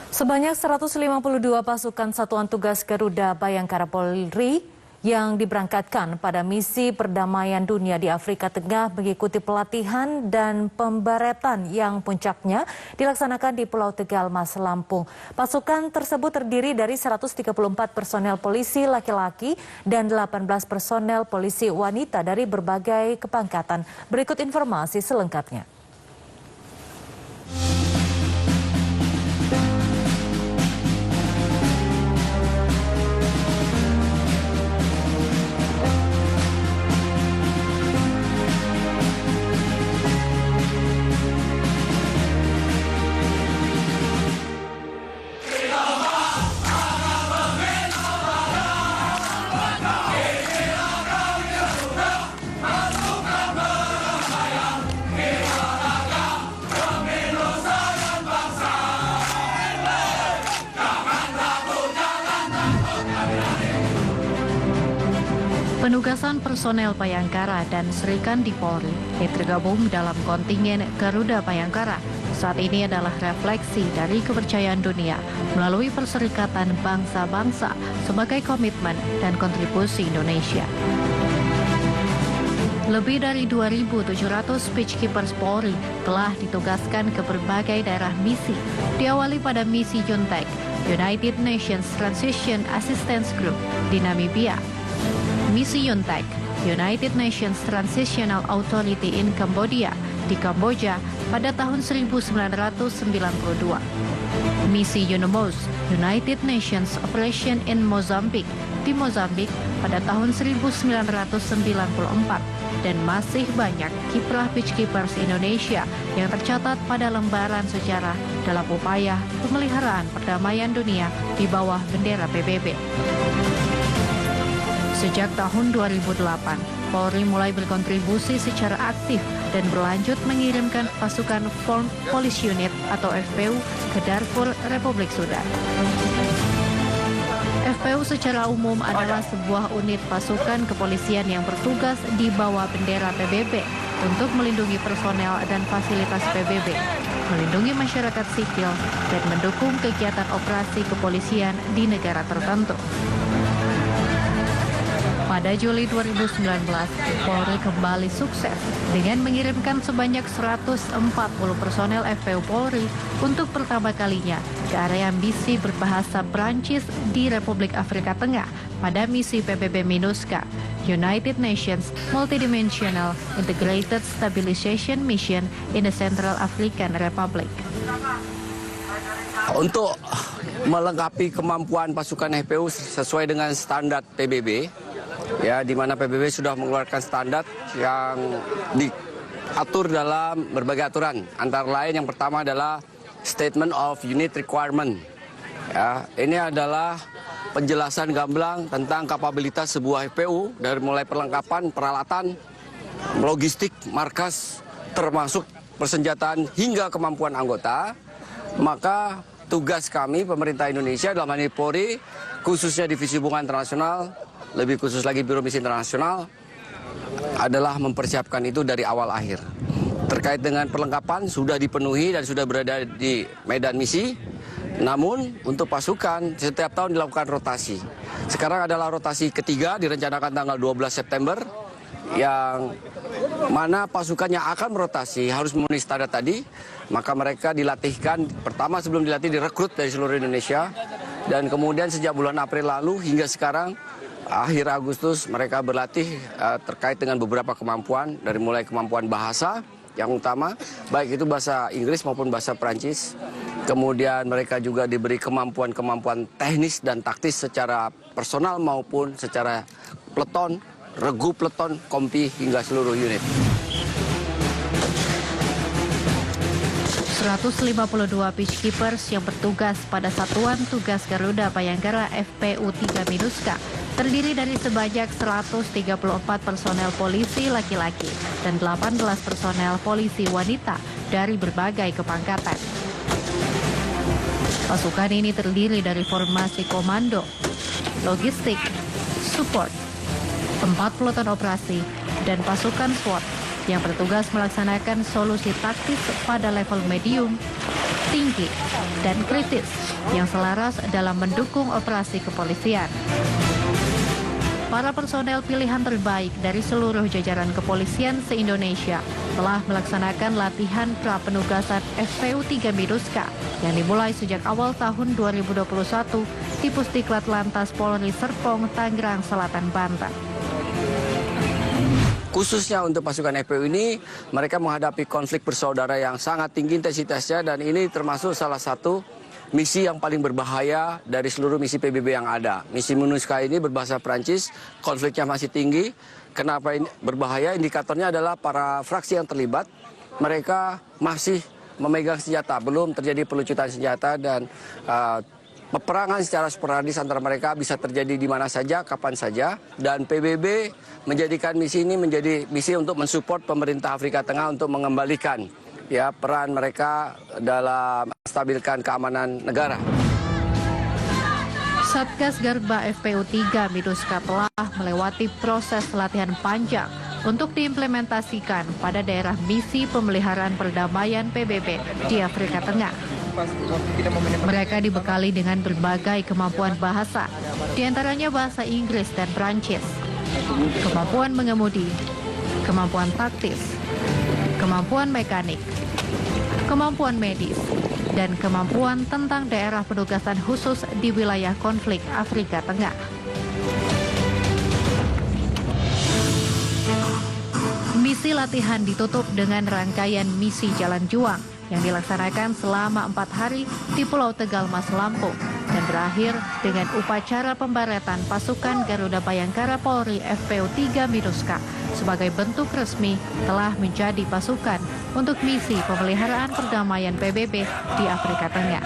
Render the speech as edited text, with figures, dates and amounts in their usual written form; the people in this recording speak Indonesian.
Sebanyak 152 pasukan Satuan Tugas Garuda Bayangkara Polri yang diberangkatkan pada misi perdamaian dunia di Afrika Tengah mengikuti pelatihan dan pembaretan yang puncaknya dilaksanakan di Pulau Tegal, Mas Lampung. Pasukan tersebut terdiri dari 134 personel polisi laki-laki dan 18 personel polisi wanita dari berbagai kepangkatan. Berikut informasi selengkapnya. Penugasan personel Bayangkara dan Srikandi Polri yang tergabung dalam kontingen Garuda Bayangkara saat ini adalah refleksi dari kepercayaan dunia melalui Perserikatan Bangsa-Bangsa sebagai komitmen dan kontribusi Indonesia. Lebih dari 2.700 Peacekeepers Polri telah ditugaskan ke berbagai daerah misi, diawali pada misi UNTAC, United Nations Transition Assistance Group di Namibia. Misi UNTAC, United Nations Transitional Authority in Cambodia di Kamboja pada tahun 1992. Misi UNMOS, United Nations Operation in Mozambique di Mozambik pada tahun 1994 dan masih banyak kiprah Peacekeepers Indonesia yang tercatat pada lembaran sejarah dalam upaya pemeliharaan perdamaian dunia di bawah bendera PBB. Sejak tahun 2008, Polri mulai berkontribusi secara aktif dan berlanjut mengirimkan pasukan Formed Police Unit atau FPU ke Darfur, Republik Sudan. FPU secara umum adalah sebuah unit pasukan kepolisian yang bertugas di bawah bendera PBB untuk melindungi personel dan fasilitas PBB, melindungi masyarakat sipil, dan mendukung kegiatan operasi kepolisian di negara tertentu. Pada Juli 2019, Polri kembali sukses dengan mengirimkan sebanyak 140 personel FPU Polri untuk pertama kalinya ke area misi berbahasa Prancis di Republik Afrika Tengah pada misi PBB MINUSCA, United Nations Multidimensional Integrated Stabilization Mission in the Central African Republic. Untuk melengkapi kemampuan pasukan FPU sesuai dengan standar PBB, ya, di mana PBB sudah mengeluarkan standar yang diatur dalam berbagai aturan. Antara lain yang pertama adalah Statement of Unit Requirement. Ya, ini adalah penjelasan gamblang tentang kapabilitas sebuah FPU dari mulai perlengkapan, peralatan, logistik, markas, termasuk persenjataan hingga kemampuan anggota. Maka tugas kami pemerintah Indonesia dalam hal ini Polri, khususnya Divisi Hubungan Internasional, lebih khusus lagi Biro Misi Internasional, adalah mempersiapkan itu dari awal akhir. Terkait dengan perlengkapan sudah dipenuhi dan sudah berada di medan misi. Namun untuk pasukan setiap tahun dilakukan rotasi. Sekarang adalah rotasi ketiga direncanakan tanggal 12 September yang mana pasukan yang akan merotasi harus memenuhi standar tadi. Maka mereka dilatihkan, pertama sebelum dilatih direkrut dari seluruh Indonesia. Dan kemudian sejak bulan April lalu hingga sekarang akhir Agustus mereka berlatih terkait dengan beberapa kemampuan, dari mulai kemampuan bahasa yang utama, baik itu bahasa Inggris maupun bahasa Perancis. Kemudian mereka juga diberi kemampuan-kemampuan teknis dan taktis secara personal maupun secara peleton, regu peleton, kompi hingga seluruh unit. 152 Peacekeepers yang bertugas pada Satuan Tugas Garuda Bayangkara FPU 3 MINUSCA terdiri dari sebanyak 134 personel polisi laki-laki dan 18 personel polisi wanita dari berbagai kepangkatan. Pasukan ini terdiri dari formasi komando, logistik, support, 4 peloton operasi, dan pasukan SWAT yang bertugas melaksanakan solusi taktis pada level medium, tinggi, dan kritis yang selaras dalam mendukung operasi kepolisian. Para personel pilihan terbaik dari seluruh jajaran kepolisian se-Indonesia telah melaksanakan latihan pra-penugasan FPU 3 Minuska yang dimulai sejak awal tahun 2021 di Pusdiklat Lantas Polri Serpong, Tangerang Selatan, Banten. Khususnya untuk pasukan FPU ini, mereka menghadapi konflik bersaudara yang sangat tinggi intensitasnya dan ini termasuk salah satu misi yang paling berbahaya dari seluruh misi PBB yang ada. Misi MINUSCA ini berbahasa Prancis, konfliknya masih tinggi. Kenapa ini berbahaya? Indikatornya adalah para fraksi yang terlibat, mereka masih memegang senjata, belum terjadi pelucutan senjata dan peperangan secara sporadis antara mereka bisa terjadi di mana saja, kapan saja. Dan PBB menjadikan misi ini menjadi misi untuk mensupport pemerintah Afrika Tengah untuk mengembalikan peran mereka dalam stabilkan keamanan negara. Satgas Garba FPU 3 Minuska telah melewati proses latihan panjang untuk diimplementasikan pada daerah misi pemeliharaan perdamaian PBB di Afrika Tengah. Mereka dibekali dengan berbagai kemampuan bahasa, diantaranya bahasa Inggris dan Prancis, kemampuan mengemudi, kemampuan taktis, kemampuan mekanik, kemampuan medis, dan kemampuan tentang daerah penugasan khusus di wilayah konflik Afrika Tengah. Misi latihan ditutup dengan rangkaian misi Jalan Juang yang dilaksanakan selama 4 hari di Pulau Tegal, Mas, Lampung dan berakhir dengan upacara pembaretan pasukan Garuda Bayangkara Polri FPU 3 Minuska sebagai bentuk resmi telah menjadi pasukan untuk misi pemeliharaan perdamaian PBB di Afrika Tengah.